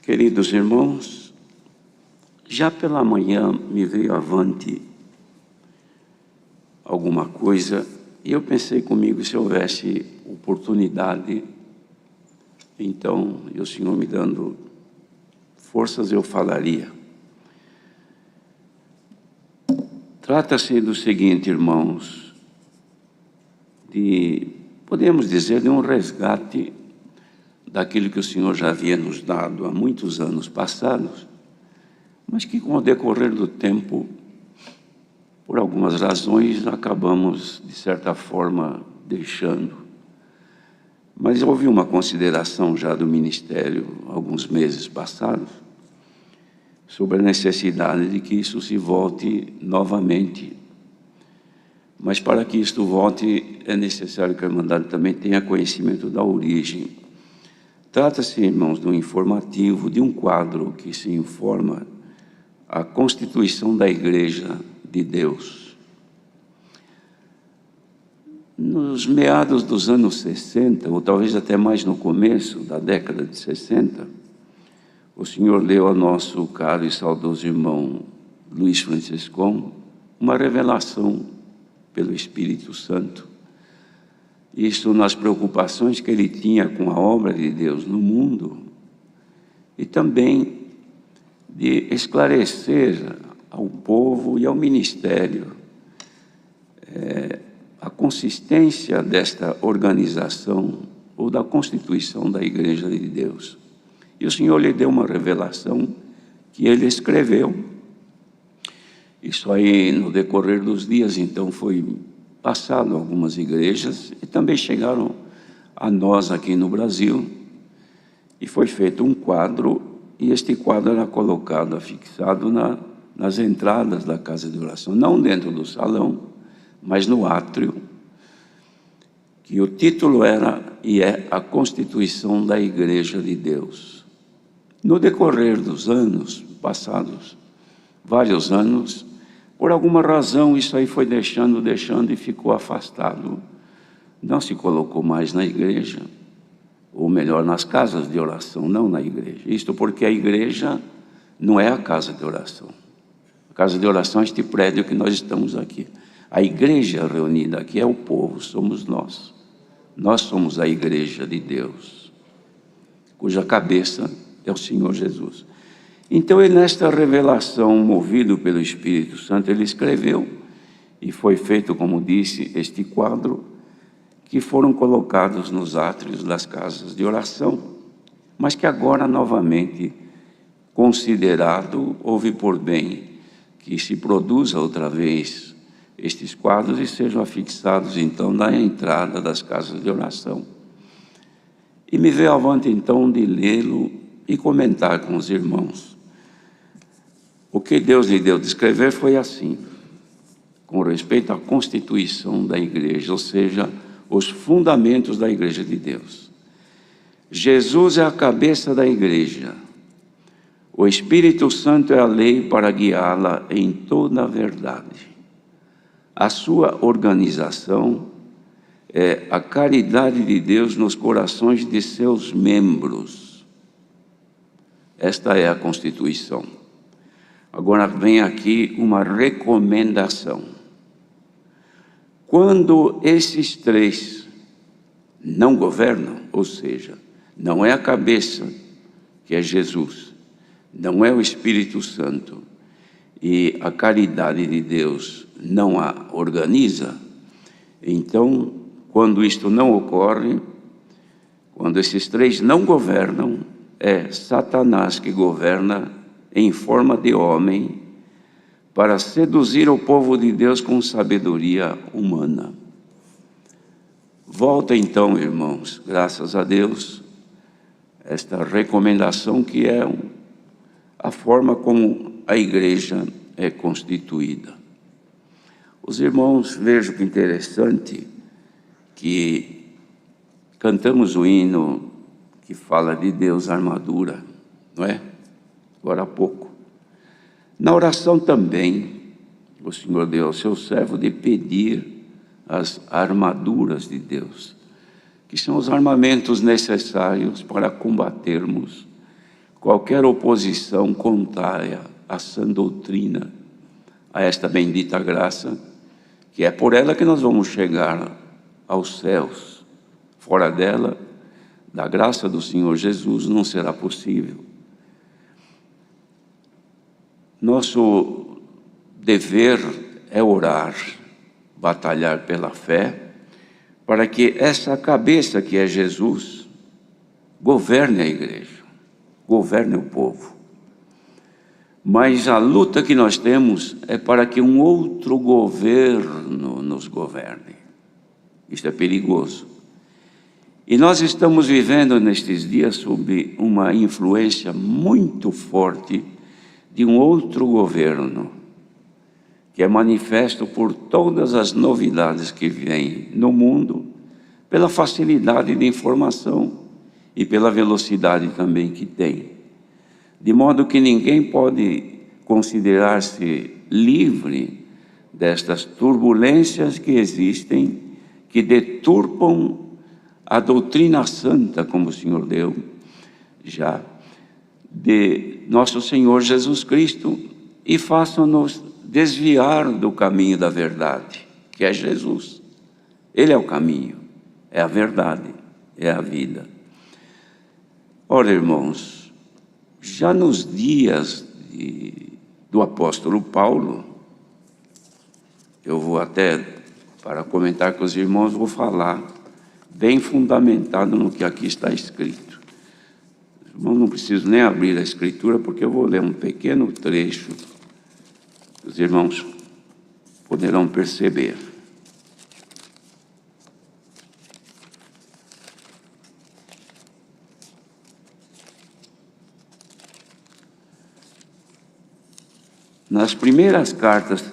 Queridos irmãos, já pela manhã me veio avante alguma coisa e eu pensei comigo, se houvesse oportunidade, então, e o Senhor me dando forças, eu falaria. Trata-se do seguinte, irmãos, podemos dizer, de um resgate daquilo que o Senhor já havia nos dado há muitos anos passados, mas que com o decorrer do tempo, por algumas razões, acabamos, de certa forma, deixando. Mas houve uma consideração já do ministério, alguns meses passados, sobre a necessidade de que isso se volte novamente. Mas para que isto volte, é necessário que a Irmandade também tenha conhecimento da origem. Trata-se, irmãos, de um informativo, de um quadro que se informa a constituição da Igreja de Deus. Nos meados dos anos 60, ou talvez até mais no começo da década de 60, o Senhor deu ao nosso caro e saudoso irmão Luiz Franciscon uma revelação pelo Espírito Santo. Isso nas preocupações que ele tinha com a obra de Deus no mundo e também de esclarecer ao povo e ao ministério a consistência desta organização ou da constituição da Igreja de Deus. E o Senhor lhe deu uma revelação que ele escreveu. Isso aí, no decorrer dos dias, então, foi passado a algumas igrejas e também chegaram a nós aqui no Brasil. E foi feito um quadro, e este quadro era colocado, afixado nas entradas da casa de oração, não dentro do salão, mas no átrio, que o título era e é a Constituição da Igreja de Deus. No decorrer dos anos passados, vários anos, por alguma razão isso aí foi deixando e ficou afastado. Não se colocou mais na igreja, ou melhor, nas casas de oração, não na igreja. Isto porque a igreja não é a casa de oração. A casa de oração é este prédio que nós estamos aqui. A igreja reunida aqui é o povo, somos nós. Nós somos a igreja de Deus, cuja cabeça é o Senhor Jesus. Então, ele, nesta revelação, movido pelo Espírito Santo, ele escreveu, e foi feito, como disse, este quadro, que foram colocados nos átrios das casas de oração, mas que agora, novamente, considerado, houve por bem que se produza outra vez estes quadros e sejam afixados, então, na entrada das casas de oração. E me veio avante, então, de lê-lo e comentar com os irmãos. O que Deus lhe deu de escrever foi assim, com respeito à constituição da igreja, ou seja, os fundamentos da igreja de Deus. Jesus é a cabeça da igreja. O Espírito Santo é a lei para guiá-la em toda a verdade. A sua organização é a caridade de Deus nos corações de seus membros. Esta é a constituição. Agora vem aqui uma recomendação. Quando esses três não governam, ou seja, não é a cabeça, que é Jesus, não é o Espírito Santo, e a caridade de Deus não a organiza, então, quando isto não ocorre, quando esses três não governam, é Satanás que governa em forma de homem, para seduzir o povo de Deus com sabedoria humana. Volta então, irmãos, graças a Deus, esta recomendação que é a forma como a igreja é constituída. Os irmãos, vejam que interessante que cantamos o hino que fala de Deus armadura, não é? Agora há pouco. Na oração também, o Senhor deu ao seu servo de pedir as armaduras de Deus, que são os armamentos necessários para combatermos qualquer oposição contrária à sã doutrina, a esta bendita graça, que é por ela que nós vamos chegar aos céus. Fora dela, da graça do Senhor Jesus, não será possível. Nosso dever é orar, batalhar pela fé, para que essa cabeça que é Jesus governe a igreja, governe o povo. Mas a luta que nós temos é para que um outro governo nos governe. Isso é perigoso. E nós estamos vivendo nestes dias sob uma influência muito forte de um outro governo, que é manifesto por todas as novidades que vêm no mundo, pela facilidade de informação e pela velocidade também que tem. De modo que ninguém pode considerar-se livre destas turbulências que existem, que deturpam a doutrina santa, como o Senhor deu já, de nosso Senhor Jesus Cristo, e façam-nos desviar do caminho da verdade, que é Jesus. Ele é o caminho, é a verdade, é a vida. Ora, irmãos, já nos dias do apóstolo Paulo, eu vou até, para comentar com os irmãos, vou falar bem fundamentado no que aqui está escrito. Os irmãos não precisam nem abrir a escritura, porque eu vou ler um pequeno trecho. Os irmãos poderão perceber. Nas primeiras cartas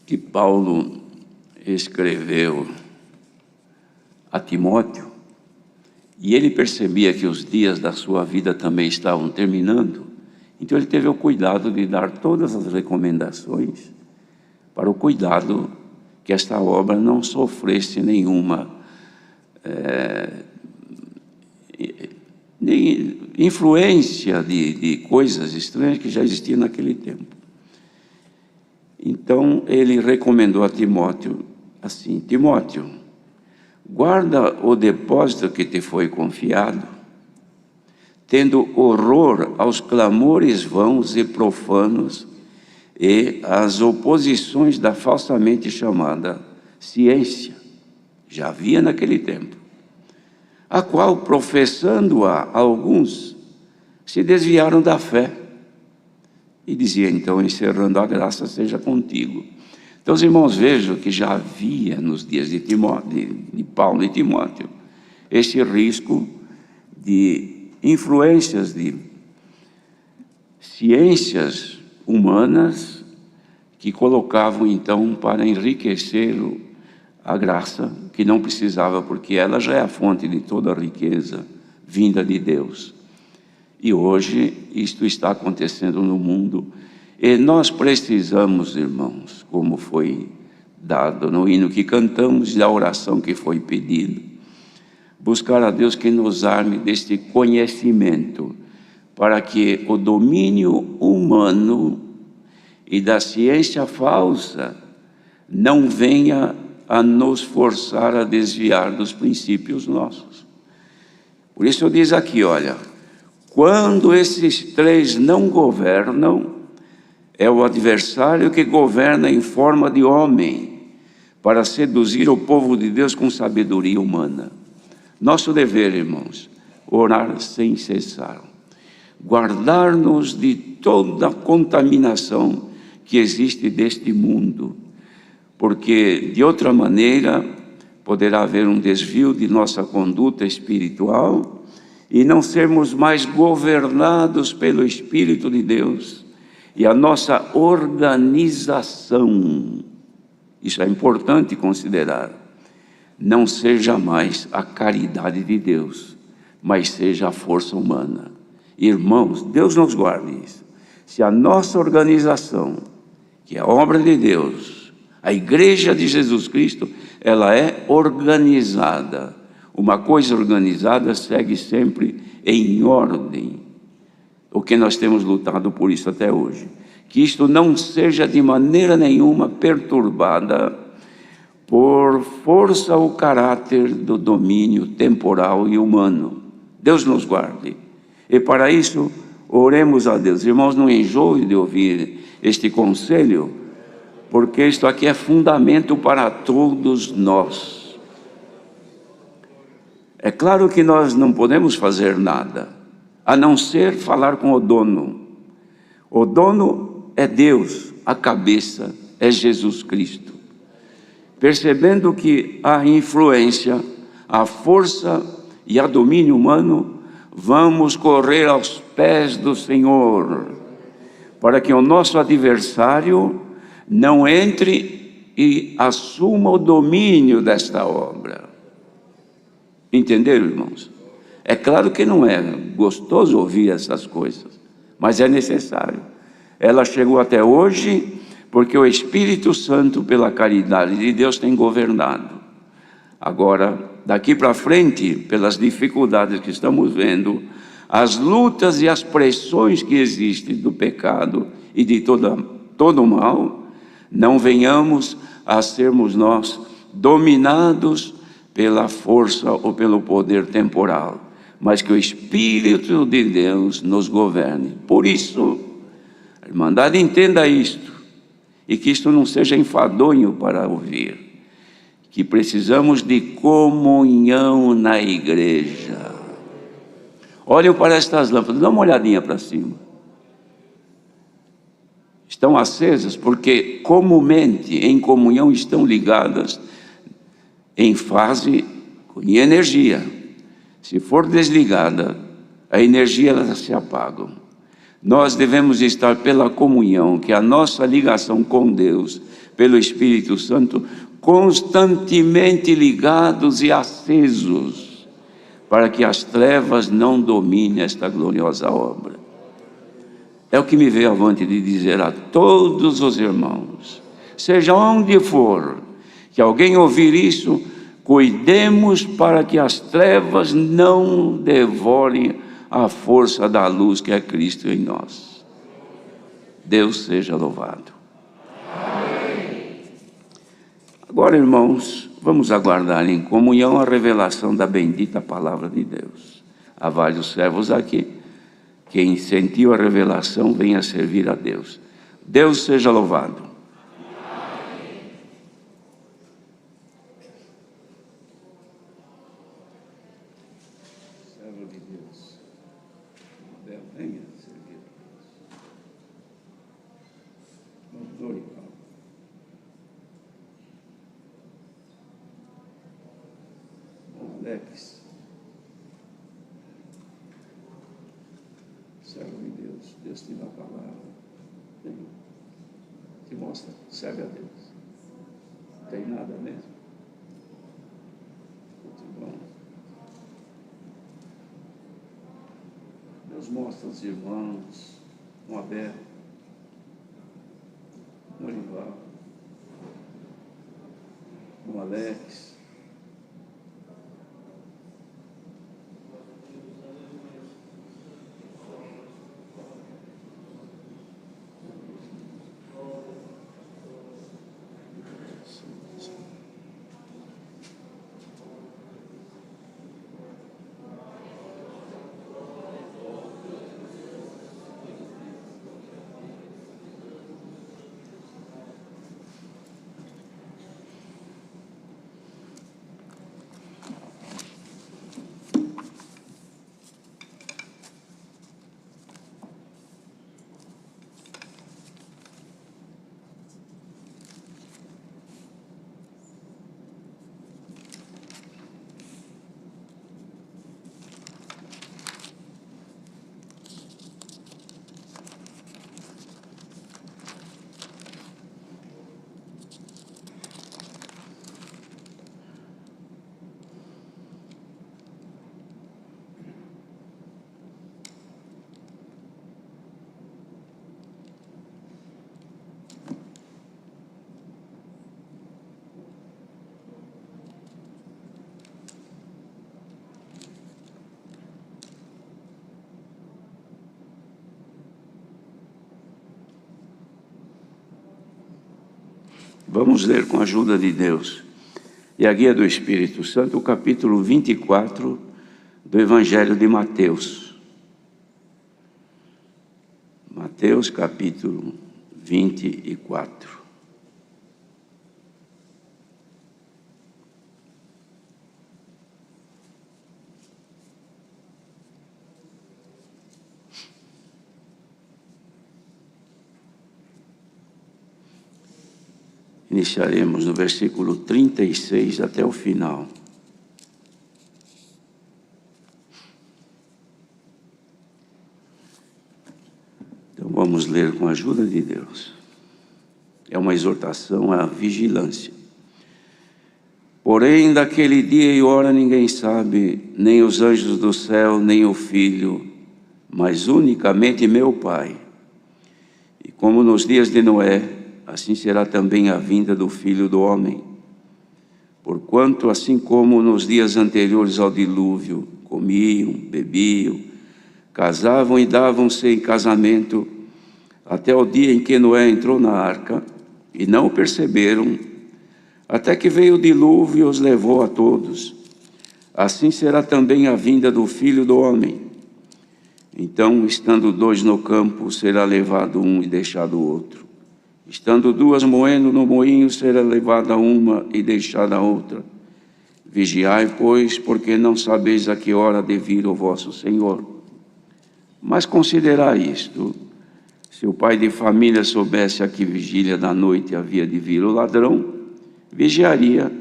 que Paulo escreveu a Timóteo, e ele percebia que os dias da sua vida também estavam terminando, então ele teve o cuidado de dar todas as recomendações para o cuidado que esta obra não sofresse nenhuma influência de coisas estranhas que já existiam naquele tempo. Então ele recomendou a Timóteo assim: Timóteo, guarda o depósito que te foi confiado, tendo horror aos clamores vãos e profanos e às oposições da falsamente chamada ciência, já havia naquele tempo, a qual, professando-a alguns, se desviaram da fé. E dizia então, encerrando: a graça seja contigo. Então os irmãos vejam que já havia nos dias de Paulo e Timóteo esse risco de influências de ciências humanas que colocavam então para enriquecer a graça, que não precisava, porque ela já é a fonte de toda a riqueza vinda de Deus. E hoje isto está acontecendo no mundo, e nós precisamos, irmãos, como foi dado no hino que cantamos e da oração que foi pedida, buscar a Deus que nos arme deste conhecimento, para que o domínio humano e da ciência falsa não venha a nos forçar a desviar dos princípios nossos. Por isso diz aqui, olha, quando esses três não governam, é o adversário que governa em forma de homem, para seduzir o povo de Deus com sabedoria humana. Nosso dever, irmãos, orar sem cessar, guardar-nos de toda a contaminação que existe deste mundo, porque de outra maneira poderá haver um desvio de nossa conduta espiritual e não sermos mais governados pelo Espírito de Deus, e a nossa organização, isso é importante considerar, não seja mais a caridade de Deus, mas seja a força humana. Irmãos, Deus nos guarde isso. Se a nossa organização, que é a obra de Deus, a Igreja de Jesus Cristo, ela é organizada. Uma coisa organizada segue sempre em ordem. porque nós temos lutado por isso até hoje. Que isto não seja de maneira nenhuma perturbada por força ou caráter do domínio temporal e humano. Deus nos guarde. E para isso, oremos a Deus. Irmãos, não enjoem de ouvir este conselho, porque isto aqui é fundamento para todos nós. É claro que nós não podemos fazer nada, a não ser falar com o dono. O dono é Deus, a cabeça é Jesus Cristo. Percebendo que a influência, a força e a domínio humano, vamos correr aos pés do Senhor, para que o nosso adversário não entre e assuma o domínio desta obra. Entenderam, irmãos? É claro que não é gostoso ouvir essas coisas, mas é necessário. Ela chegou até hoje porque o Espírito Santo, pela caridade de Deus, tem governado. Agora, daqui para frente, pelas dificuldades que estamos vendo, as lutas e as pressões que existem do pecado e de todo o mal, não venhamos a sermos nós dominados pela força ou pelo poder temporal, mas que o Espírito de Deus nos governe. Por isso, a Irmandade entenda isto, e que isto não seja enfadonho para ouvir, que precisamos de comunhão na igreja. Olhem para estas lâmpadas, dá uma olhadinha para cima. Estão acesas porque comumente em comunhão estão ligadas em fase e energia. Se for desligada, a energia elas se apagam. Nós devemos estar pela comunhão, que é a nossa ligação com Deus, pelo Espírito Santo, constantemente ligados e acesos, para que as trevas não dominem esta gloriosa obra. É o que me veio avante de dizer a todos os irmãos, seja onde for, que alguém ouvir isso, cuidemos para que as trevas não devorem a força da luz que é Cristo em nós. Deus seja louvado. Amém. Agora, irmãos, vamos aguardar em comunhão a revelação da bendita palavra de Deus. Há vários servos aqui. Quem sentiu a revelação, venha servir a Deus. Deus seja louvado. Servo de Deus, venha servir a Deus. Glorificado. Alex. Servo de Deus, Deus te dá a palavra. Te mostra, serve a Deus. Não tem nada mesmo. Muito bom. Deus mostra aos irmãos, um Abel, um Olival, um Alex. Vamos ler com a ajuda de Deus e a guia do Espírito Santo o capítulo 24 do Evangelho de Mateus. Mateus capítulo 24. Iniciaremos no versículo 36 até o final. Então vamos ler com a ajuda de Deus. É uma exortação à vigilância. Porém, daquele dia e hora ninguém sabe, nem os anjos do céu, nem o Filho, mas unicamente meu Pai. E como nos dias de Noé, assim será também a vinda do Filho do Homem. Porquanto, assim como nos dias anteriores ao dilúvio, comiam, bebiam, casavam e davam-se em casamento, até o dia em que Noé entrou na arca, e não o perceberam, até que veio o dilúvio e os levou a todos. Assim será também a vinda do Filho do Homem. Então, estando dois no campo, será levado um e deixado o outro. Estando duas moendo no moinho, será levada uma e deixada a outra. Vigiai, pois, porque não sabeis a que hora de vir o vosso Senhor. Mas considerai isto: se o pai de família soubesse a que vigília da noite havia de vir o ladrão, vigiaria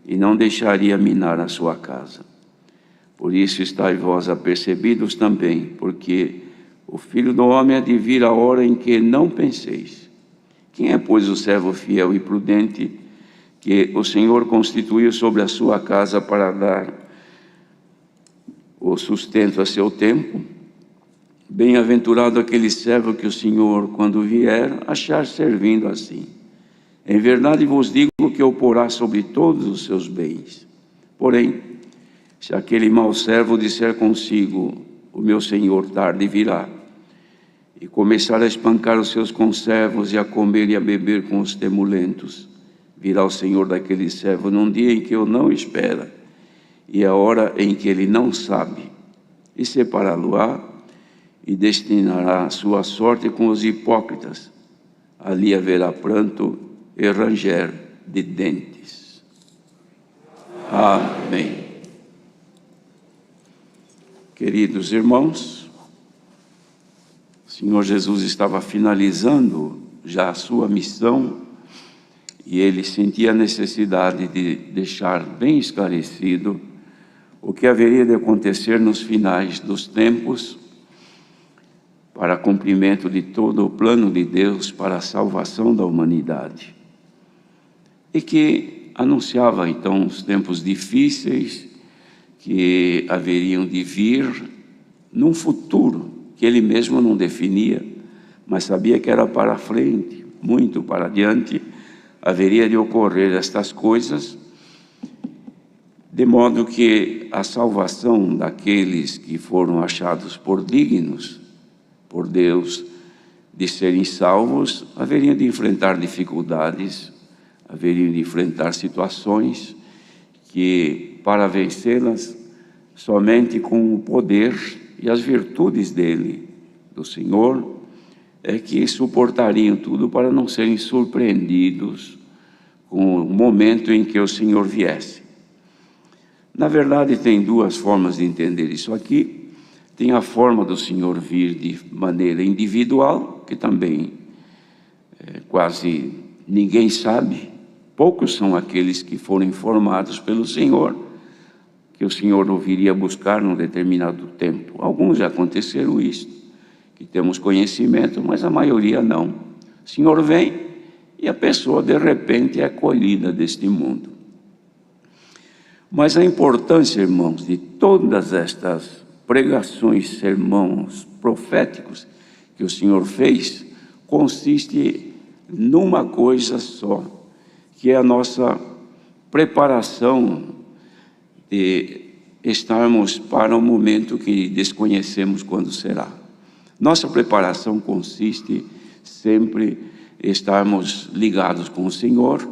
e não deixaria minar a sua casa. Por isso estáis vós apercebidos também, porque o Filho do Homem há de vir a hora em que não penseis. Quem é, pois, o servo fiel e prudente que o Senhor constituiu sobre a sua casa para dar o sustento a seu tempo? Bem-aventurado aquele servo que o Senhor, quando vier, achar servindo assim. Em verdade vos digo que o porá sobre todos os seus bens. Porém, se aquele mau servo disser consigo, o meu Senhor tarde virá, e começar a espancar os seus conservos e a comer e a beber com os temulentos, virá o Senhor daquele servo num dia em que eu não espera, e a hora em que ele não sabe, e separá-lo-á, e destinará a sua sorte com os hipócritas. Ali haverá pranto e ranger de dentes. Amém. Queridos irmãos, o Senhor Jesus estava finalizando já a sua missão e ele sentia a necessidade de deixar bem esclarecido o que haveria de acontecer nos finais dos tempos para cumprimento de todo o plano de Deus para a salvação da humanidade. E que anunciava então os tempos difíceis que haveriam de vir num futuro que ele mesmo não definia, mas sabia que era para frente, muito para adiante, haveria de ocorrer estas coisas, de modo que a salvação daqueles que foram achados por dignos por Deus de serem salvos, haveriam de enfrentar dificuldades, haveriam de enfrentar situações que, para vencê-las, somente com o poder e as virtudes dele, do Senhor, é que suportariam tudo para não serem surpreendidos com o momento em que o Senhor viesse. Na verdade, tem duas formas de entender isso aqui. Tem a forma do Senhor vir de maneira individual, que também quase ninguém sabe. Poucos são aqueles que foram informados pelo Senhor, que o Senhor o viria buscar num determinado tempo. Alguns já aconteceram isso, que temos conhecimento, mas a maioria não. O Senhor vem e a pessoa de repente é acolhida deste mundo. Mas a importância, irmãos, de todas estas pregações, sermões proféticos que o Senhor fez, consiste numa coisa só, que é a nossa preparação de estarmos para um momento que desconhecemos quando será. Nossa preparação consiste sempre estarmos ligados com o Senhor,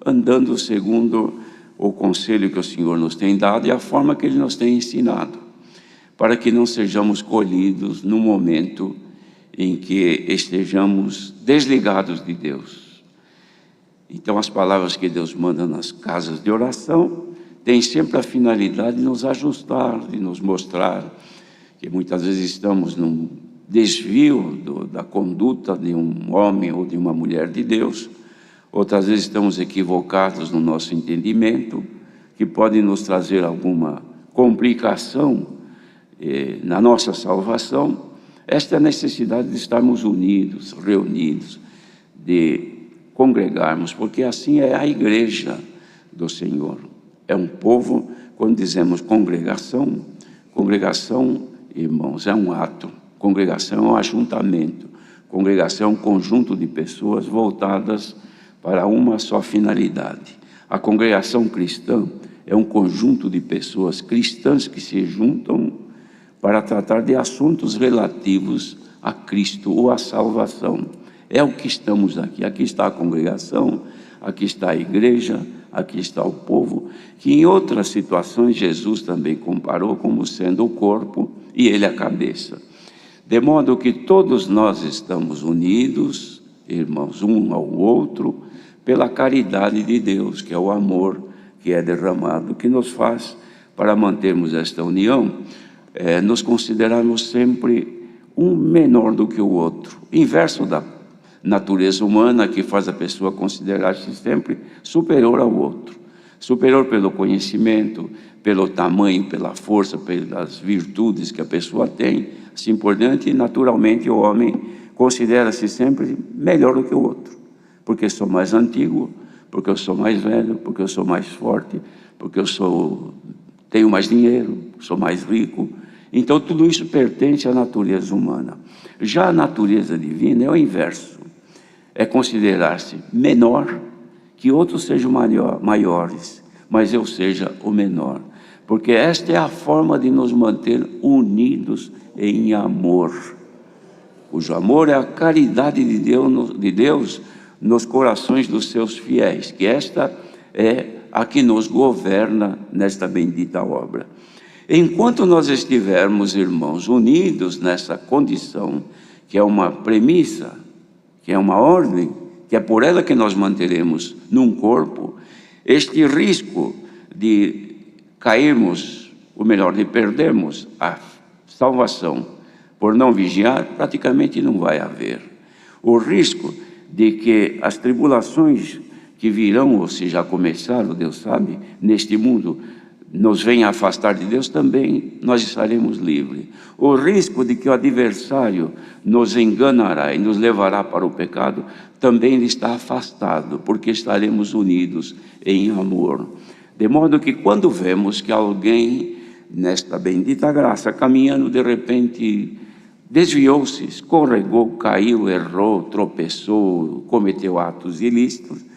andando segundo o conselho que o Senhor nos tem dado e a forma que Ele nos tem ensinado, para que não sejamos colhidos no momento em que estejamos desligados de Deus. Então, as palavras que Deus manda nas casas de oração têm sempre a finalidade de nos ajustar, de nos mostrar que muitas vezes estamos num desvio da conduta de um homem ou de uma mulher de Deus. Outras vezes estamos equivocados no nosso entendimento, que pode nos trazer alguma complicação na nossa salvação. Esta é a necessidade de estarmos unidos, reunidos, de congregarmos, porque assim é a igreja do Senhor. É um povo, quando dizemos congregação, irmãos, é um ato. Congregação é um ajuntamento. Congregação é um conjunto de pessoas voltadas para uma só finalidade. A congregação cristã é um conjunto de pessoas cristãs que se juntam para tratar de assuntos relativos a Cristo ou à salvação. É o que estamos aqui. Aqui está a congregação, aqui está a igreja, aqui está o povo, que em outras situações Jesus também comparou como sendo o corpo e ele a cabeça. De modo que todos nós estamos unidos, irmãos, um ao outro, pela caridade de Deus, que é o amor que é derramado, que nos faz, para mantermos esta união, nos considerarmos sempre um menor do que o outro. Inverso da natureza humana, que faz a pessoa considerar-se sempre superior ao outro. Superior pelo conhecimento, pelo tamanho, pela força, pelas virtudes que a pessoa tem, assim por diante. E naturalmente o homem considera-se sempre melhor do que o outro, porque eu sou mais antigo, porque eu sou mais velho, porque eu sou mais forte, porque tenho mais dinheiro, sou mais rico. Então tudo isso pertence à natureza humana. Já a natureza divina é o inverso. É considerar-se menor, que outros sejam maiores, mas eu seja o menor. Porque esta é a forma de nos manter unidos em amor, cujo amor é a caridade de Deus nos corações dos seus fiéis, que esta é a que nos governa nesta bendita obra. Enquanto nós estivermos, irmãos, unidos nessa condição, que é uma premissa, que é uma ordem, que é por ela que nós manteremos num corpo, este risco de cairmos, ou melhor, de perdermos a salvação por não vigiar, praticamente não vai haver. O risco de que as tribulações que virão, ou se já começaram, Deus sabe, neste mundo, nos venha afastar de Deus, também nós estaremos livres. O risco de que o adversário nos enganará e nos levará para o pecado, também ele está afastado, porque estaremos unidos em amor. De modo que quando vemos que alguém, nesta bendita graça, caminhando de repente, desviou-se, escorregou, caiu, errou, tropeçou, cometeu atos ilícitos,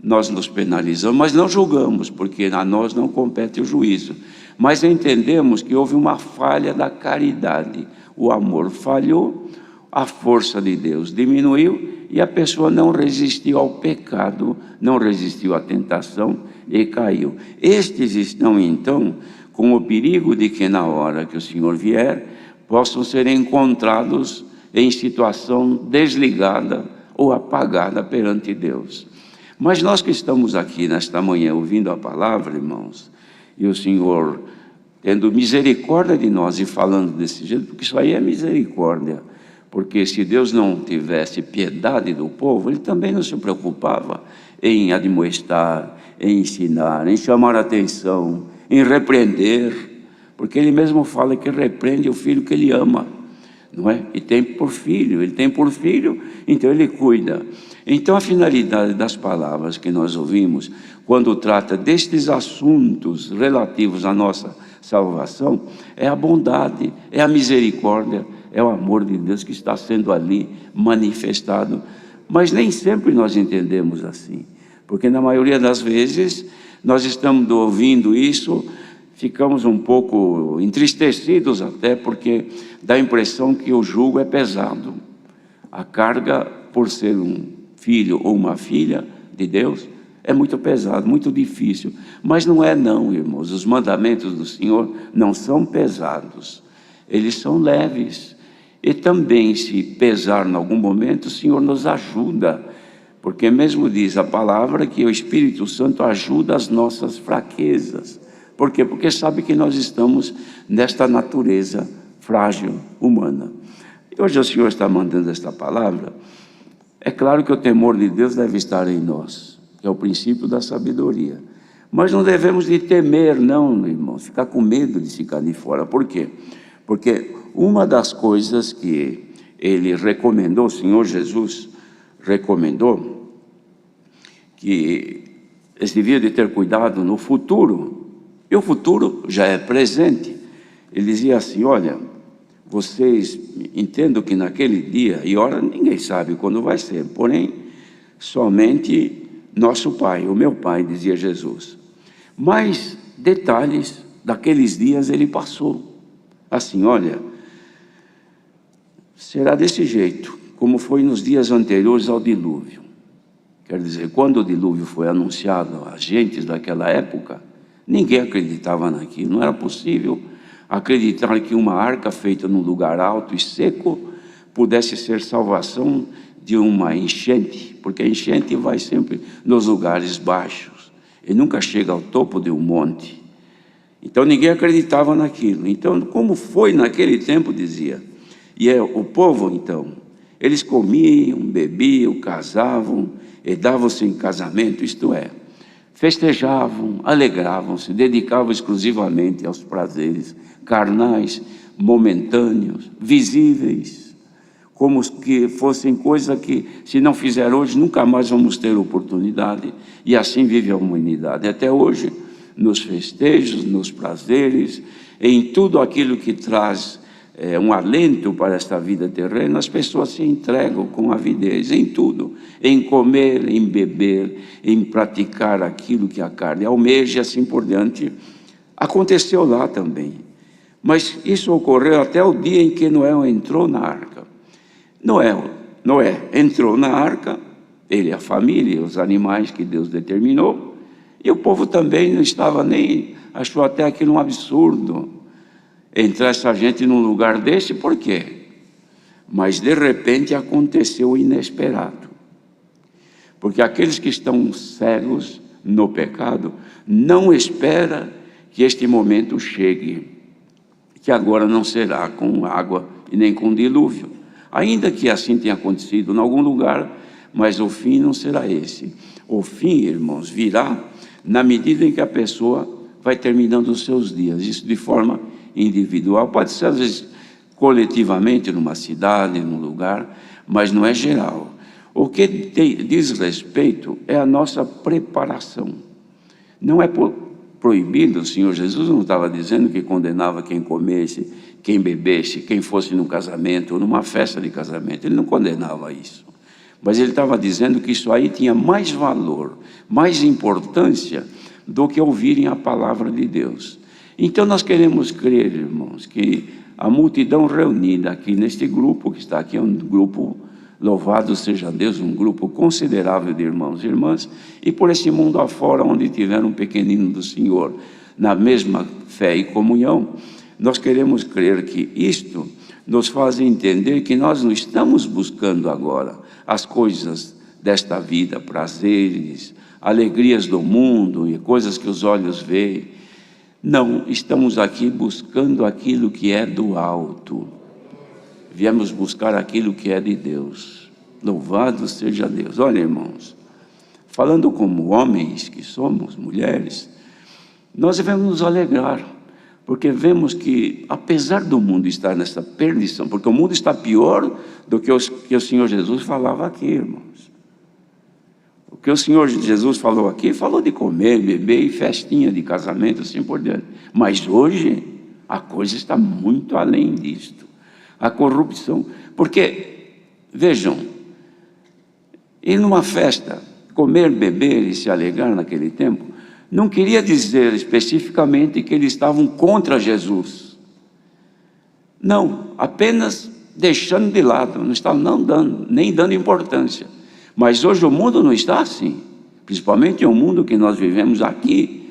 nós nos penalizamos, mas não julgamos, porque a nós não compete o juízo. Mas entendemos que houve uma falha da caridade. O amor falhou, a força de Deus diminuiu e a pessoa não resistiu ao pecado, não resistiu à tentação e caiu. Estes estão, então, com o perigo de que na hora que o Senhor vier, possam ser encontrados em situação desligada ou apagada perante Deus. Mas nós que estamos aqui nesta manhã ouvindo a palavra, irmãos, e o Senhor tendo misericórdia de nós e falando desse jeito, porque isso aí é misericórdia, porque se Deus não tivesse piedade do povo, Ele também não se preocupava em admoestar, em ensinar, em chamar a atenção, em repreender, porque Ele mesmo fala que repreende o filho que Ele ama, não é? E tem por filho, Ele tem por filho, então Ele cuida. Então a finalidade das palavras que nós ouvimos, quando trata destes assuntos relativos à nossa salvação, é a bondade, é a misericórdia, é o amor de Deus que está sendo ali manifestado. Mas nem sempre nós entendemos assim, porque na maioria das vezes nós estamos ouvindo isso, ficamos um pouco entristecidos até, porque dá a impressão que o jugo é pesado. A carga, por ser um filho ou uma filha de Deus, é muito pesado, muito difícil. Mas não é não, irmãos. Os mandamentos do Senhor não são pesados. Eles são leves. E também, se pesar em algum momento, o Senhor nos ajuda. Porque mesmo diz a palavra que o Espírito Santo ajuda as nossas fraquezas. Por quê? Porque sabe que nós estamos nesta natureza frágil, humana. E hoje o Senhor está mandando esta palavra. É claro que o temor de Deus deve estar em nós, que é o princípio da sabedoria. Mas não devemos de temer, não, irmãos, ficar com medo de ficar de fora. Por quê? Porque uma das coisas que ele recomendou, o Senhor Jesus recomendou, que eles deviam de ter cuidado no futuro, e o futuro já é presente. Ele dizia assim, olha, vocês entendam que naquele dia e hora ninguém sabe quando vai ser, porém, somente nosso Pai, o meu Pai, dizia Jesus. Mas detalhes daqueles dias ele passou. Assim, olha, será desse jeito, como foi nos dias anteriores ao dilúvio. Quer dizer, quando o dilúvio foi anunciado às gentes daquela época, ninguém acreditava naquilo, não era possível acreditar que uma arca feita num lugar alto e seco pudesse ser salvação de uma enchente, porque a enchente vai sempre nos lugares baixos e nunca chega ao topo de um monte. Então ninguém acreditava naquilo. Então, como foi naquele tempo, dizia, e o povo então, eles comiam, bebiam, casavam e davam-se em casamento, isto é, festejavam, alegravam-se, dedicavam exclusivamente aos prazeres carnais, momentâneos, visíveis, como que fossem coisas que, se não fizer hoje, nunca mais vamos ter oportunidade, e assim vive a humanidade. Até hoje, nos festejos, nos prazeres, em tudo aquilo que traz um alento para esta vida terrena, as pessoas se entregam com avidez, em tudo, em comer, em beber, em praticar aquilo que a carne almeja e assim por diante. Aconteceu lá também. Mas isso ocorreu até o dia em que Noé entrou na arca. Noé entrou na arca, ele, a família, os animais que Deus determinou, e o povo também não estava nem, achou até aquilo um absurdo, entrar essa gente num lugar desse, por quê? Mas de repente aconteceu o inesperado. Porque aqueles que estão cegos no pecado, não esperam que este momento chegue, que agora não será com água e nem com dilúvio. Ainda que assim tenha acontecido em algum lugar, mas o fim não será esse. O fim, irmãos, virá na medida em que a pessoa vai terminando os seus dias. Isso de forma individual, pode ser às vezes coletivamente numa cidade, num lugar, mas não é geral. O que diz respeito é a nossa preparação. Não é proibido, o Senhor Jesus não estava dizendo que condenava quem comesse, quem bebesse, quem fosse num casamento ou numa festa de casamento. Ele não condenava isso. Mas ele estava dizendo que isso aí tinha mais valor, mais importância do que ouvirem a palavra de Deus. Então nós queremos crer, irmãos, que a multidão reunida aqui neste grupo, que está aqui, é um grupo, louvado seja Deus, um grupo considerável de irmãos e irmãs, e por esse mundo afora, onde tiver um pequenino do Senhor, na mesma fé e comunhão, nós queremos crer que isto nos faz entender que nós não estamos buscando agora as coisas desta vida, prazeres, alegrias do mundo e coisas que os olhos veem. Não, estamos aqui buscando aquilo que é do alto. Viemos buscar aquilo que é de Deus. Louvado seja Deus. Olha, irmãos, falando como homens que somos, mulheres, nós devemos nos alegrar, porque vemos que, apesar do mundo estar nessa perdição, porque o mundo está pior do que o Senhor Jesus falava aqui, irmãos. O que o Senhor Jesus falou aqui, falou de comer, beber e festinha de casamento, assim por diante. Mas hoje, a coisa está muito além disto. A corrupção, porque, vejam, ir numa festa, comer, beber e se alegrar naquele tempo, não queria dizer especificamente que eles estavam contra Jesus. Não, apenas deixando de lado, não estavam nem dando importância. Mas hoje o mundo não está assim, principalmente o mundo que nós vivemos aqui,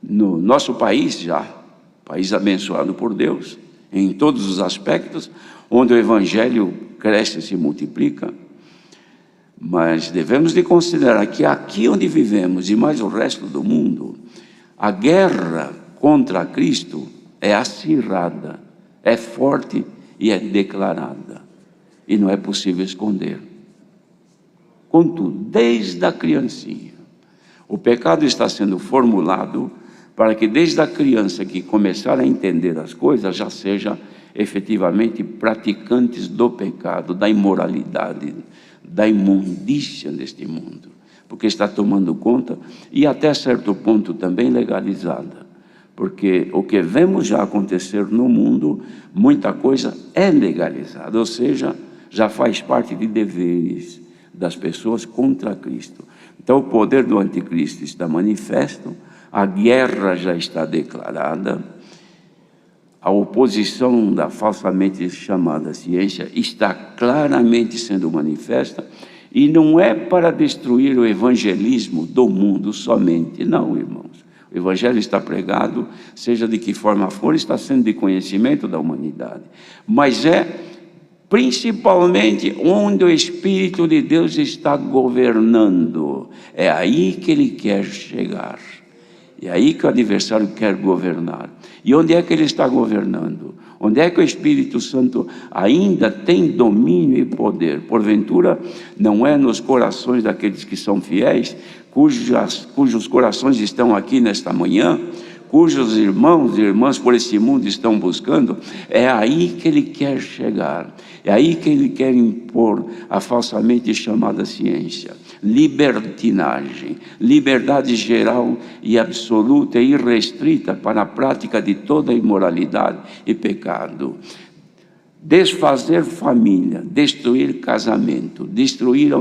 no nosso país já, país abençoado por Deus, em todos os aspectos, onde o Evangelho cresce e se multiplica. Mas devemos de considerar que aqui onde vivemos e mais o resto do mundo, a guerra contra Cristo é acirrada, é forte e é declarada. E não é possível esconder. Contudo, desde a criancinha, o pecado está sendo formulado para que desde a criança que começar a entender as coisas, já seja efetivamente praticantes do pecado, da imoralidade, da imundícia deste mundo, porque está tomando conta e até certo ponto também legalizada, porque o que vemos já acontecer no mundo, muita coisa é legalizada, ou seja, já faz parte de deveres das pessoas contra Cristo. Então o poder do anticristo está manifesto, a guerra já está declarada, a oposição da falsamente chamada ciência está claramente sendo manifesta, e não é para destruir o evangelismo do mundo somente, não, irmãos. O evangelho está pregado, seja de que forma for, está sendo de conhecimento da humanidade, mas é principalmente onde o Espírito de Deus está governando, é aí que ele quer chegar. É aí que o adversário quer governar. E onde é que ele está governando? Onde é que o Espírito Santo ainda tem domínio e poder? Porventura, não é nos corações daqueles que são fiéis, cujos corações estão aqui nesta manhã, cujos irmãos e irmãs por esse mundo estão buscando? É aí que ele quer chegar. É aí que ele quer impor a falsamente chamada ciência. Libertinagem, liberdade geral e absoluta e irrestrita para a prática de toda imoralidade e pecado. Desfazer família, destruir casamento, destruir a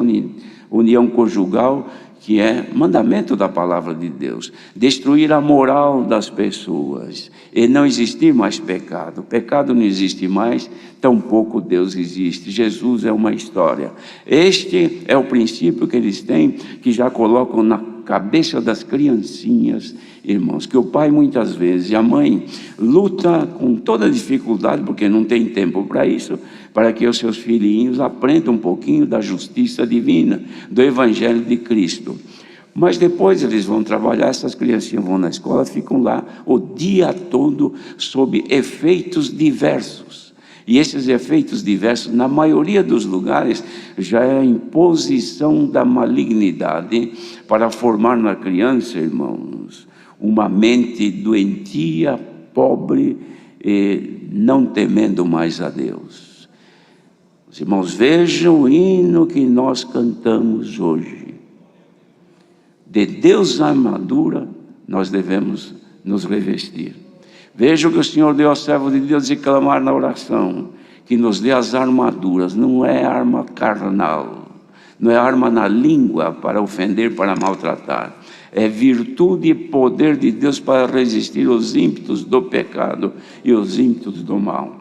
união conjugal, que é mandamento da palavra de Deus, destruir a moral das pessoas, e não existir mais pecado. Pecado não existe mais, tampouco Deus existe. Jesus é uma história. Este é o princípio que eles têm, que já colocam na cabeça das criancinhas, irmãos, que o pai muitas vezes e a mãe luta com toda dificuldade, porque não tem tempo para isso, para que os seus filhinhos aprendam um pouquinho da justiça divina, do Evangelho de Cristo. Mas depois eles vão trabalhar, essas criancinhas vão na escola, ficam lá o dia todo sob efeitos diversos. E esses efeitos diversos, na maioria dos lugares, já é a imposição da malignidade para formar na criança, irmãos, uma mente doentia, pobre e não temendo mais a Deus. Os irmãos, vejam o hino que nós cantamos hoje. De Deus a armadura nós devemos nos revestir. Vejam que o Senhor deu ao servo de Deus e clamar na oração, que nos dê as armaduras. Não é arma carnal, não é arma na língua para ofender, para maltratar. É virtude e poder de Deus para resistir aos ímpetos do pecado e os ímpetos do mal.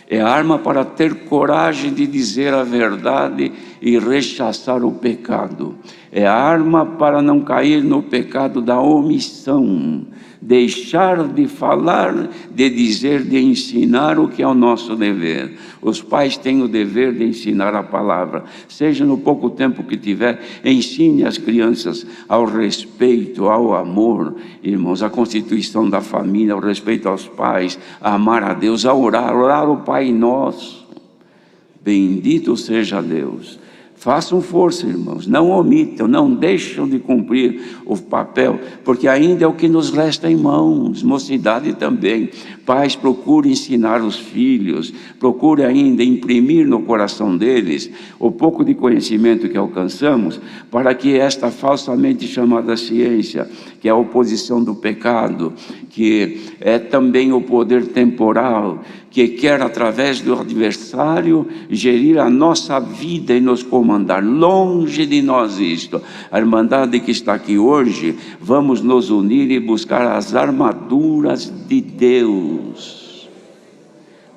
É arma para ter coragem de dizer a verdade e rechaçar o pecado. É arma para não cair no pecado da omissão, deixar de falar, de dizer, de ensinar o que é o nosso dever. Os pais têm o dever de ensinar a palavra, seja no pouco tempo que tiver, ensine as crianças ao respeito, ao amor, irmãos, à constituição da família, ao respeito aos pais, a amar a Deus, a orar o Pai Nosso. Bendito seja Deus. Façam força, irmãos, não omitam, não deixam de cumprir o papel, porque ainda é o que nos resta em mãos, mocidade também. Pais, procurem ensinar os filhos, procurem ainda imprimir no coração deles o pouco de conhecimento que alcançamos, para que esta falsamente chamada ciência, que é a oposição do pecado, que é também o poder temporal, que quer através do adversário gerir a nossa vida e nos comandar. Longe de nós isto. A irmandade que está aqui hoje, vamos nos unir e buscar as armaduras de Deus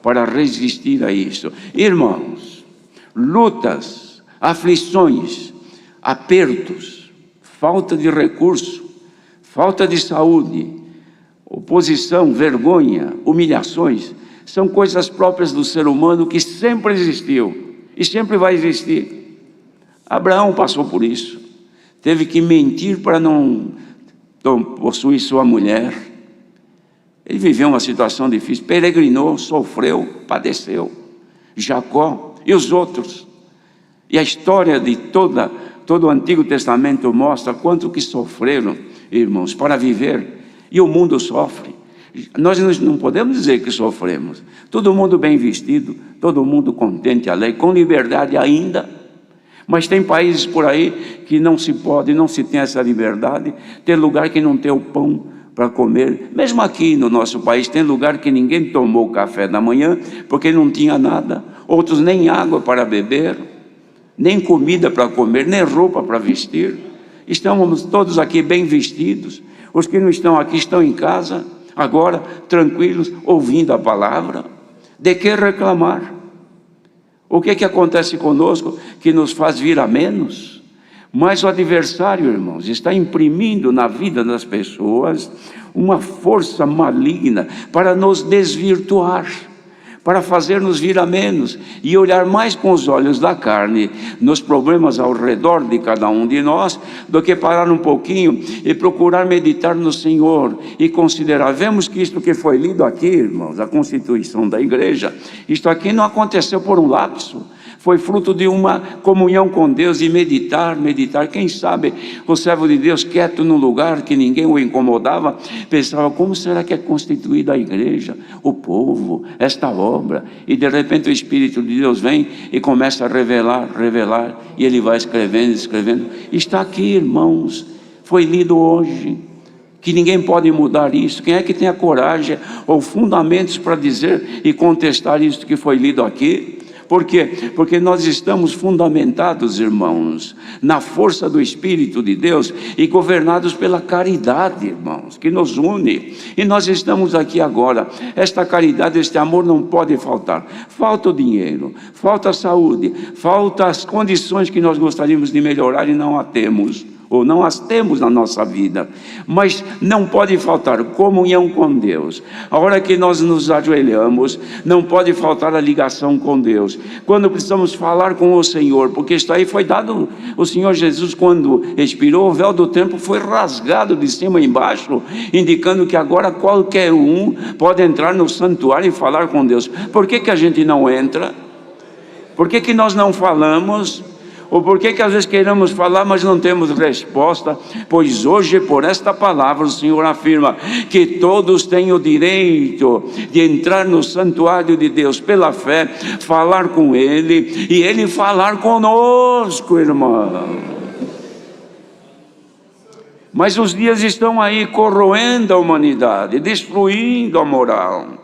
para resistir a isso. Irmãos, lutas, aflições, apertos, falta de recurso, falta de saúde, oposição, vergonha, humilhações, são coisas próprias do ser humano que sempre existiu e sempre vai existir. Abraão passou por isso, teve que mentir para não possuir sua mulher. Ele viveu uma situação difícil, peregrinou, sofreu, padeceu. Jacó e os outros. E a história de todo o Antigo Testamento mostra quanto que sofreram, irmãos, para viver. E o mundo sofre. Nós não podemos dizer que sofremos. Todo mundo bem vestido, todo mundo contente, alegre, com liberdade ainda. Mas tem países por aí que não se pode, não se tem essa liberdade. Tem lugar que não tem o pão para comer. Mesmo aqui no nosso país tem lugar que ninguém tomou café da manhã porque não tinha nada. Outros nem água para beber, nem comida para comer, nem roupa para vestir. Estamos todos aqui bem vestidos. Os que não estão aqui estão em casa, agora tranquilos, ouvindo a palavra. De que reclamar? O que acontece conosco que nos faz vir a menos? Mas o adversário, irmãos, está imprimindo na vida das pessoas uma força maligna para nos desvirtuar, para fazer-nos vir a menos e olhar mais com os olhos da carne nos problemas ao redor de cada um de nós, do que parar um pouquinho e procurar meditar no Senhor e considerar. Vemos que isto que foi lido aqui, irmãos, a constituição da igreja, isto aqui não aconteceu por um lapso. Foi fruto de uma comunhão com Deus e meditar. Quem sabe o servo de Deus, quieto num lugar que ninguém o incomodava, pensava: como será que é constituída a igreja, o povo, esta obra? E de repente o Espírito de Deus vem e começa a revelar, e ele vai escrevendo. Está aqui, irmãos, foi lido hoje, que ninguém pode mudar isso. Quem é que tem a coragem ou fundamentos para dizer e contestar isso que foi lido aqui? Por quê? Porque nós estamos fundamentados, irmãos, na força do Espírito de Deus e governados pela caridade, irmãos, que nos une. E nós estamos aqui agora. Esta caridade, este amor não pode faltar. Falta o dinheiro, falta a saúde, falta as condições que nós gostaríamos de melhorar e não a temos, ou não as temos na nossa vida. Mas não pode faltar comunhão com Deus. A hora que nós nos ajoelhamos, não pode faltar a ligação com Deus. Quando precisamos falar com o Senhor, porque isso aí foi dado, o Senhor Jesus, quando expirou, o véu do templo foi rasgado de cima a embaixo, indicando que agora qualquer um pode entrar no santuário e falar com Deus. Por que a gente não entra? Por que nós não falamos? Ou por que às vezes queremos falar, mas não temos resposta? Pois hoje, por esta palavra, o Senhor afirma que todos têm o direito de entrar no santuário de Deus pela fé, falar com Ele, e Ele falar conosco, irmão. Mas os dias estão aí corroendo a humanidade, destruindo a moral.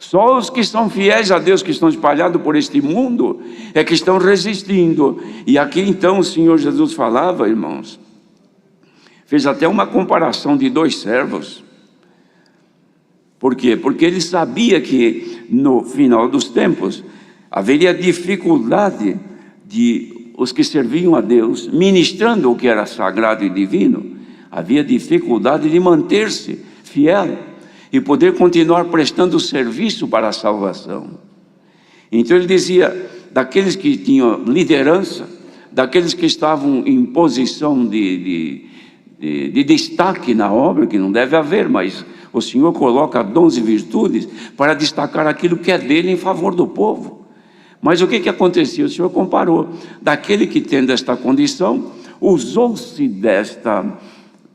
Só os que são fiéis a Deus, que estão espalhados por este mundo, é que estão resistindo. E aqui então o Senhor Jesus falava, irmãos, fez até uma comparação de dois servos. Por quê? Porque ele sabia que no final dos tempos haveria dificuldade de os que serviam a Deus, ministrando o que era sagrado e divino, havia dificuldade de manter-se fiel e poder continuar prestando serviço para a salvação. Então ele dizia, daqueles que tinham liderança, daqueles que estavam em posição de destaque na obra, que não deve haver, mas o Senhor coloca dons e virtudes para destacar aquilo que é dele em favor do povo. Mas o que acontecia? O Senhor comparou, daquele que tendo esta condição, usou-se desta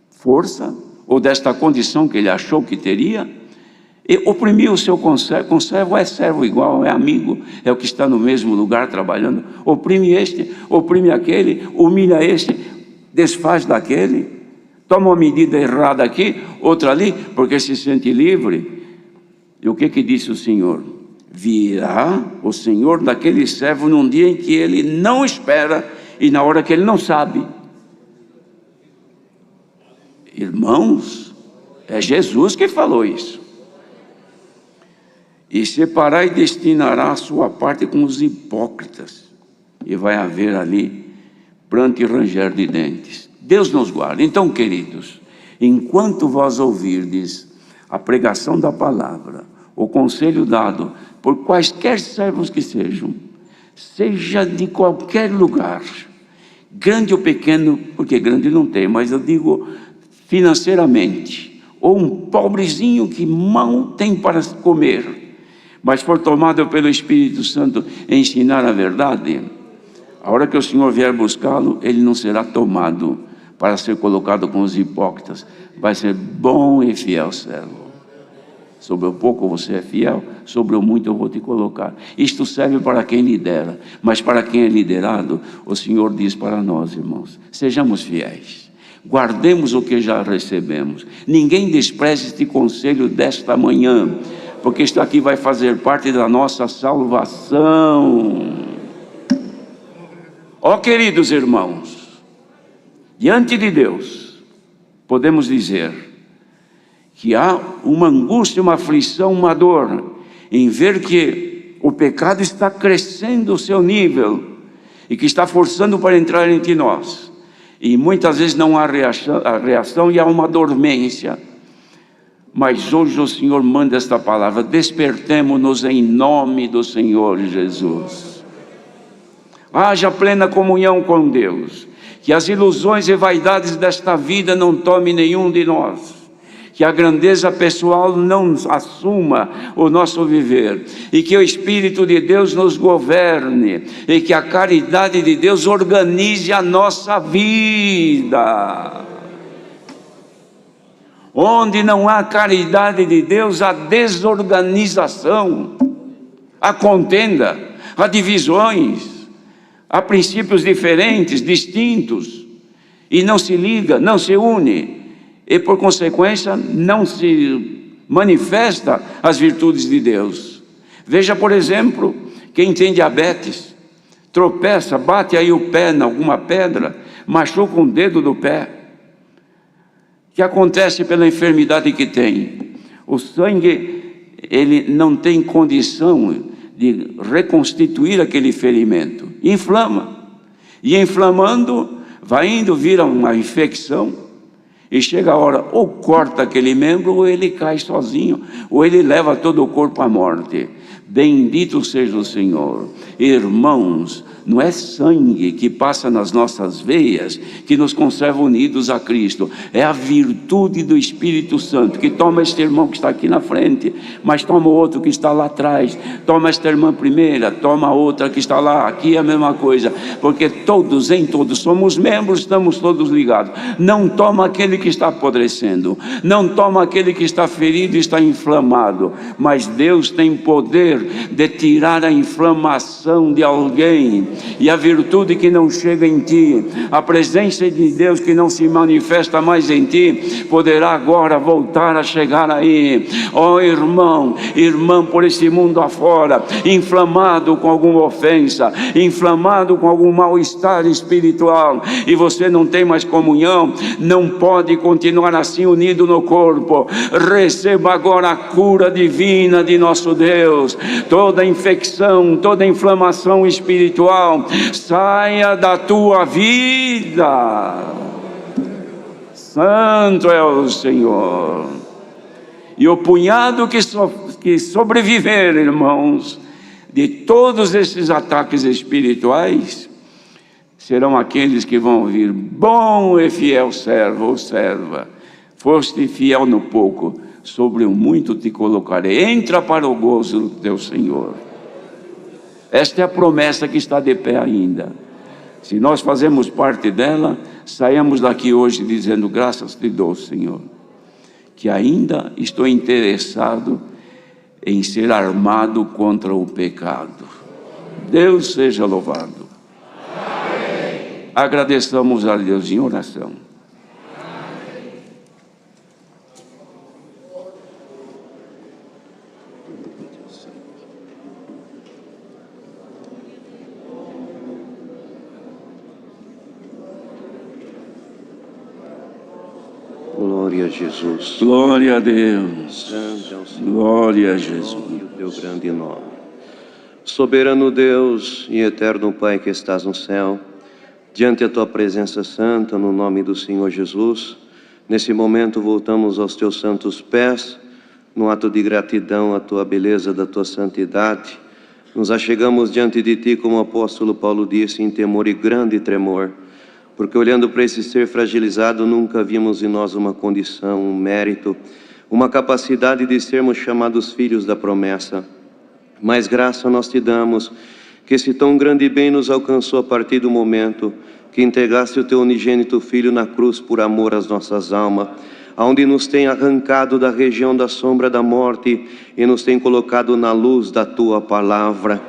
força, ou desta condição que ele achou que teria, e oprimiu o seu conservo. É servo igual, é amigo, é o que está no mesmo lugar trabalhando. Oprime este, oprime aquele, humilha este, desfaz daquele, toma uma medida errada aqui, outra ali, porque se sente livre. E o que disse o Senhor? Virá o Senhor daquele servo num dia em que ele não espera e na hora que ele não sabe. Irmãos, é Jesus que falou isso. E separar e destinará a sua parte com os hipócritas. e vai haver ali pranto e ranger de dentes. Deus nos guarda. Então, queridos, enquanto vós ouvirdes a pregação da palavra, o conselho dado por quaisquer servos que sejam, seja de qualquer lugar, grande ou pequeno, porque grande não tem, mas eu digo financeiramente, ou um pobrezinho que mal tem para comer, mas for tomado pelo Espírito Santo a ensinar a verdade, a hora que o Senhor vier buscá-lo, ele não será tomado para ser colocado com os hipócritas, vai ser bom e fiel servo. Sobre o pouco você é fiel, sobre o muito eu vou te colocar. Isto serve para quem lidera, mas para quem é liderado, o Senhor diz para nós, irmãos, sejamos fiéis, guardemos o que já recebemos. Ninguém despreze este conselho desta manhã, porque isto aqui vai fazer parte da nossa salvação. Ó queridos irmãos, diante de Deus, podemos dizer que há uma angústia, uma aflição, uma dor, em ver que o pecado está crescendo o seu nível, e que está forçando para entrar entre nós, e muitas vezes não há reação e há uma dormência, mas hoje o Senhor manda esta palavra: despertemo-nos em nome do Senhor Jesus, haja plena comunhão com Deus, que as ilusões e vaidades desta vida não tomem nenhum de nós, que a grandeza pessoal não assuma o nosso viver, e que o Espírito de Deus nos governe, e que a caridade de Deus organize a nossa vida. Onde não há caridade de Deus, há desorganização, há contenda, há divisões, há princípios diferentes, distintos, e não se liga, não se une, e por consequência não se manifesta as virtudes de Deus. Veja, por exemplo, quem tem diabetes, tropeça, bate aí o pé em alguma pedra, machuca um dedo do pé. O que acontece pela enfermidade que tem? O sangue, ele não tem condição de reconstituir aquele ferimento, inflama, e inflamando, vai indo, vira uma infecção, e chega a hora, ou corta aquele membro, ou ele cai sozinho, ou ele leva todo o corpo à morte. Bendito seja o Senhor. Irmãos, não é sangue que passa nas nossas veias que nos conserva unidos a Cristo, é a virtude do Espírito Santo, que toma este irmão que está aqui na frente, mas toma o outro que está lá atrás, toma esta irmã primeira, toma a outra que está lá, aqui é a mesma coisa, porque todos, em todos, somos membros, estamos todos ligados. Não toma aquele que está apodrecendo, não toma aquele que está ferido e está inflamado, mas Deus tem poder de tirar a inflamação de alguém, e a virtude que não chega em ti, a presença de Deus que não se manifesta mais em ti, poderá agora voltar a chegar aí. Ó irmão, irmã, por esse mundo afora, inflamado com alguma ofensa, inflamado com algum mal-estar espiritual, e você não tem mais comunhão, não pode continuar assim unido no corpo. Receba agora a cura divina de nosso Deus. Toda infecção, toda inflamação espiritual saia da tua vida. Santo é o Senhor. E o punhado que sobreviver, irmãos, de todos esses ataques espirituais, serão aqueles que vão ouvir: bom e fiel servo ou serva, foste fiel no pouco, sobre o muito te colocarei, entra para o gozo do teu Senhor. Esta é a promessa que está de pé ainda. Se nós fazemos parte dela, saímos daqui hoje dizendo: graças te dou, Senhor, que ainda estou interessado em ser armado contra o pecado. Deus seja louvado. Amém. Agradeçamos a Deus em oração. Glória a Jesus. Glória a Deus. Santo é o Senhor. Glória a Jesus. O teu grande nome. Soberano Deus e eterno Pai que estás no céu, diante da tua presença santa, no nome do Senhor Jesus, nesse momento voltamos aos teus santos pés, no ato de gratidão à tua beleza, da tua santidade. Nos achegamos diante de ti, como o apóstolo Paulo disse, em temor e grande tremor, porque olhando para esse ser fragilizado, nunca vimos em nós uma condição, um mérito, uma capacidade de sermos chamados filhos da promessa. Mas graça nós te damos, que esse tão grande bem nos alcançou a partir do momento que entregaste o teu unigênito Filho na cruz por amor às nossas almas, aonde nos tem arrancado da região da sombra da morte e nos tem colocado na luz da tua palavra.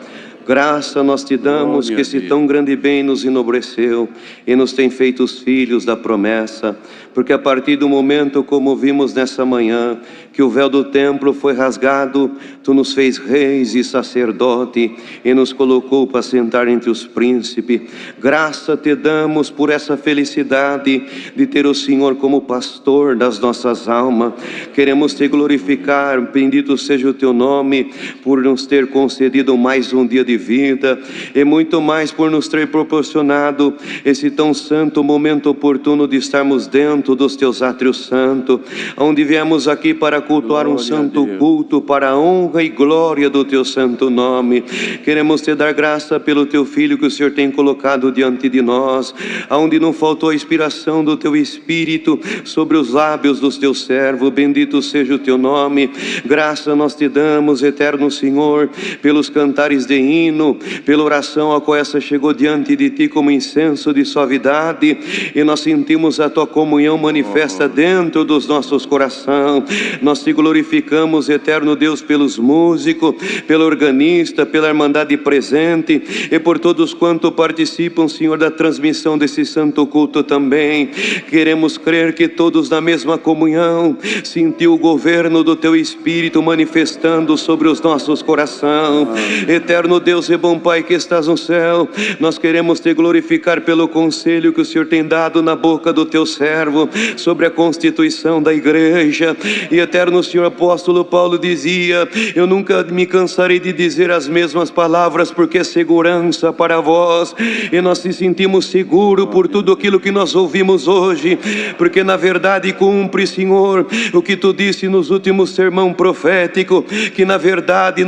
Graça nós te damos, que esse tão grande bem nos enobreceu e nos tem feito os filhos da promessa, porque a partir do momento, como vimos nessa manhã, que o véu do templo foi rasgado, tu nos fez reis e sacerdote e nos colocou para sentar entre os príncipes. Graça te damos por essa felicidade de ter o Senhor como pastor das nossas almas. Queremos te glorificar, bendito seja o teu nome, por nos ter concedido mais um dia de vida e muito mais por nos ter proporcionado esse tão santo momento oportuno de estarmos dentro dos teus átrios santos, onde viemos aqui para cultuar um santo culto para a honra e glória do teu santo nome. Queremos te dar graça pelo teu Filho que o Senhor tem colocado diante de nós, onde não faltou a inspiração do teu Espírito sobre os lábios dos teus servos. Bendito seja o teu nome. Graça nós te damos, eterno Senhor, pelos cantares de hino, pela oração a qual essa chegou diante de ti como incenso de suavidade, e nós sentimos a tua comunhão manifesta dentro dos nossos corações. Nós te glorificamos, eterno Deus, pelos músicos, pelo organista, pela irmandade presente e por todos quanto participam, Senhor, da transmissão desse santo culto também. Queremos crer que todos na mesma comunhão sentiu o governo do teu Espírito manifestando sobre os nossos corações. Eterno Deus e bom Pai que estás no céu, nós queremos te glorificar pelo conselho que o Senhor tem dado na boca do teu servo sobre a constituição da igreja. E eterno Senhor, apóstolo Paulo dizia: eu nunca me cansarei de dizer as mesmas palavras, porque é segurança para vós. E nós se sentimos seguros por tudo aquilo que nós ouvimos hoje, porque na verdade cumpre, Senhor, o que tu disse nos últimos sermão profético, que na verdade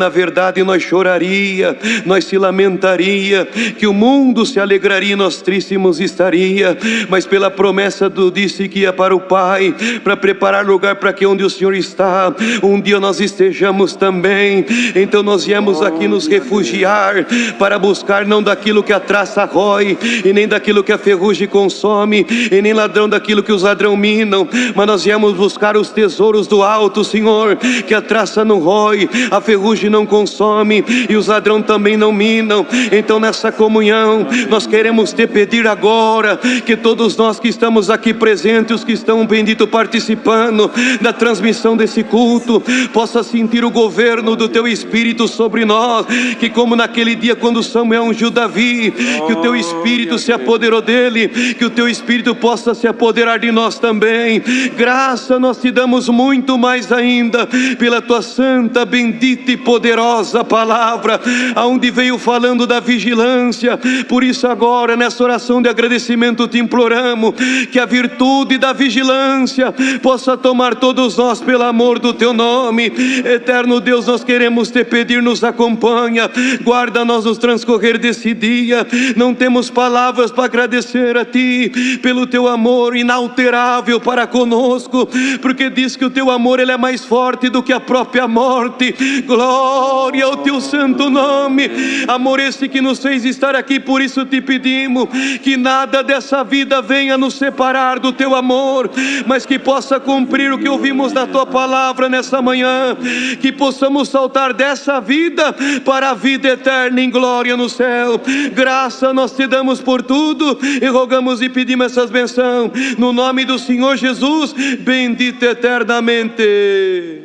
nós choraria, nós se lamentaria, que o mundo se alegraria e nós tríssimos estaria, mas pela promessa tu disse que ia para o Pai, para preparar lugar para que onde o Senhor está, um dia nós estejamos também. Então nós viemos aqui nos refugiar para buscar não daquilo que a traça rói, e nem daquilo que a ferrugem consome, e nem ladrão daquilo que os ladrão minam, mas nós viemos buscar os tesouros do alto, Senhor, que a traça não rói, a ferrugem não consome e os ladrão também não minam. Então nessa comunhão nós queremos te pedir agora que todos nós que estamos aqui presentes, os que estão, bendito, participando da transmissão desse culto, possa sentir o governo do teu Espírito sobre nós, que como naquele dia quando Samuel ungiu Davi, que o teu Espírito se apoderou dele, que o teu Espírito possa se apoderar de nós também. Graça nós te damos muito mais ainda pela tua santa, bendita e poderosa palavra, aonde veio falando da vigilância. Por isso agora nessa oração de agradecimento te imploramos que a virtude da vigilância possa tomar todos nós pelo amor do teu nome. Eterno Deus, nós queremos te pedir, nos acompanha, guarda-nos no transcorrer desse dia. Não temos palavras para agradecer a ti pelo teu amor inalterável para conosco, porque diz que o teu amor ele é mais forte do que a própria morte. Glória ao teu santo nome. Amor esse que nos fez estar aqui, por isso te pedimos que nada dessa vida venha nos separar do teu amor, mas que possa cumprir o que ouvimos da tua palavra nessa manhã, que possamos saltar dessa vida para a vida eterna em glória no céu. Graça nós te damos por tudo e rogamos e pedimos essas bênçãos no nome do Senhor Jesus, bendito eternamente.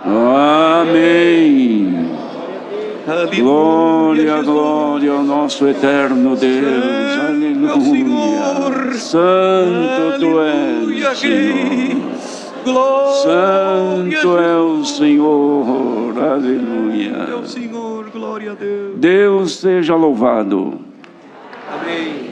Amém. Glória, glória ao nosso eterno Deus. Aleluia. Santo tu és, Senhor. Santo é o Senhor. Aleluia. É o Senhor. glória a Deus. Deus seja louvado. Amém.